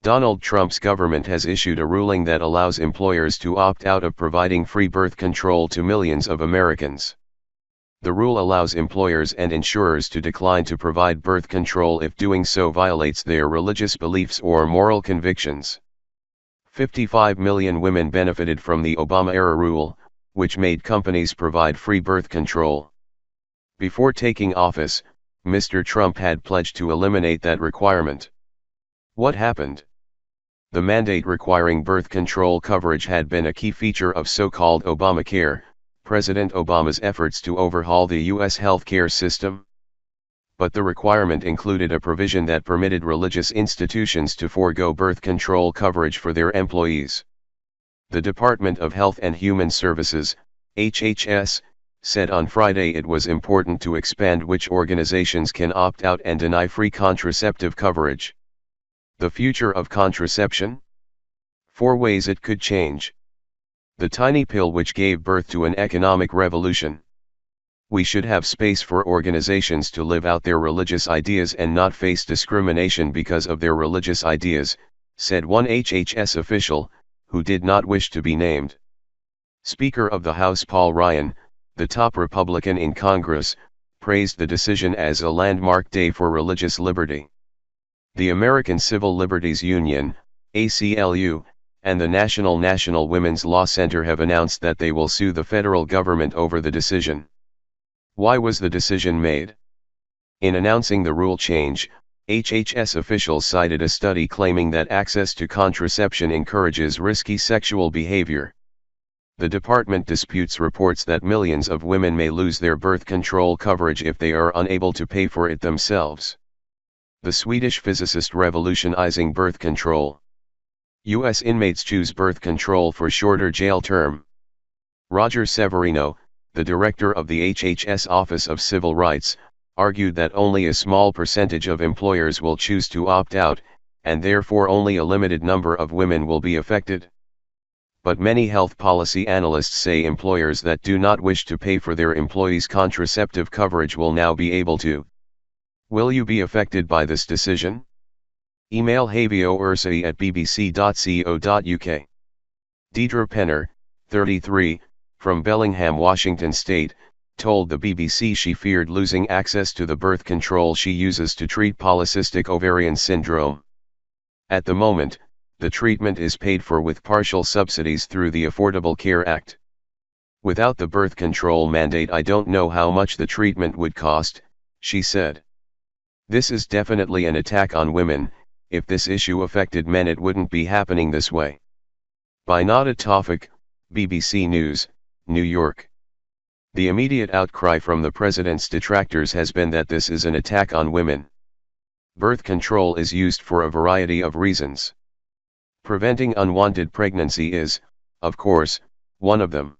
Donald Trump's government has issued a ruling that allows employers to opt out of providing free birth control to millions of Americans. The rule allows employers and insurers to decline to provide birth control if doing so violates their religious beliefs or moral convictions. 55 million women benefited from the Obama-era rule, which made companies provide free birth control. Before taking office, Mr. Trump had pledged to eliminate that requirement. What happened? The mandate requiring birth control coverage had been a key feature of so-called Obamacare, President Obama's efforts to overhaul the U.S. healthcare system. But the requirement included a provision that permitted religious institutions to forego birth control coverage for their employees. The Department of Health and Human Services, HHS, said on Friday it was important to expand which organizations can opt out and deny free contraceptive coverage. The future of contraception? 4 ways it could change. The tiny pill which gave birth to an economic revolution. We should have space for organizations to live out their religious ideas and not face discrimination because of their religious ideas, said one HHS official, who did not wish to be named. Speaker of the House Paul Ryan, the top Republican in Congress, praised the decision as a landmark day for religious liberty. The American Civil Liberties Union, ACLU, and the National Women's Law Center have announced that they will sue the federal government over the decision. Why was the decision made? In announcing the rule change, HHS officials cited a study claiming that access to contraception encourages risky sexual behavior. The department disputes reports that millions of women may lose their birth control coverage if they are unable to pay for it themselves. The Swedish physicist revolutionizing birth control. U.S. inmates choose birth control for shorter jail term. Roger Severino, the director of the HHS Office of Civil Rights, argued that only a small percentage of employers will choose to opt out, and therefore only a limited number of women will be affected. But many health policy analysts say employers that do not wish to pay for their employees' contraceptive coverage will now be able to. Will you be affected by this decision? Email havioursi@bbc.co.uk. Deidre Penner, 33, from Bellingham, Washington State, told the BBC she feared losing access to the birth control she uses to treat polycystic ovarian syndrome. At the moment, the treatment is paid for with partial subsidies through the Affordable Care Act. Without the birth control mandate, I don't know how much the treatment would cost, she said. This is definitely an attack on women. If this issue affected men, it wouldn't be happening this way. By Nada Tawfik, BBC News, New York. The immediate outcry from the president's detractors has been that this is an attack on women. Birth control is used for a variety of reasons. Preventing unwanted pregnancy is, of course, one of them.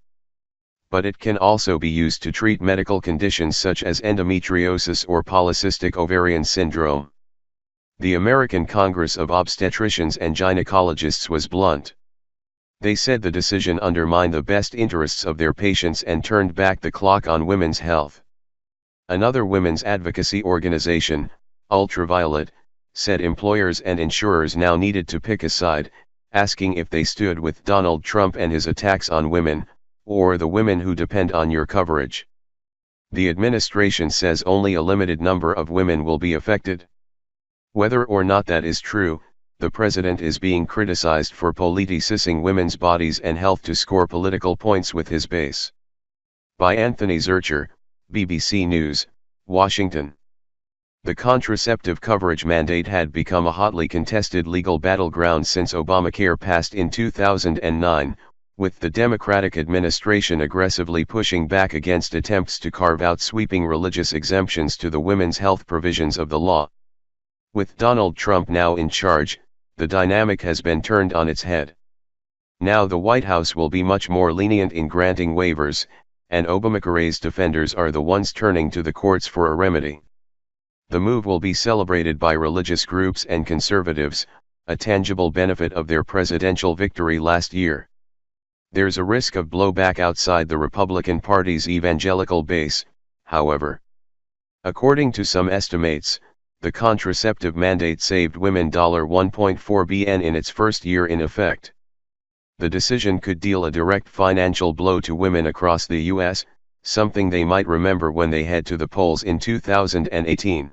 But it can also be used to treat medical conditions such as endometriosis or polycystic ovarian syndrome. The American Congress of Obstetricians and Gynecologists was blunt. They said the decision undermined the best interests of their patients and turned back the clock on women's health. Another women's advocacy organization, Ultraviolet, said employers and insurers now needed to pick a side, asking if they stood with Donald Trump and his attacks on women, or the women who depend on your coverage. The administration says only a limited number of women will be affected. Whether or not that is true, the president is being criticized for politicizing women's bodies and health to score political points with his base. By Anthony Zurcher, BBC News, Washington. The contraceptive coverage mandate had become a hotly contested legal battleground since Obamacare passed in 2009, with the Democratic administration aggressively pushing back against attempts to carve out sweeping religious exemptions to the women's health provisions of the law. With Donald Trump now in charge, the dynamic has been turned on its head. Now the White House will be much more lenient in granting waivers, and Obamacare's defenders are the ones turning to the courts for a remedy. The move will be celebrated by religious groups and conservatives, a tangible benefit of their presidential victory last year. There's a risk of blowback outside the Republican Party's evangelical base, however. According to some estimates, the contraceptive mandate saved women $1.4 billion in its first year in effect. The decision could deal a direct financial blow to women across the U.S., something they might remember when they head to the polls in 2018.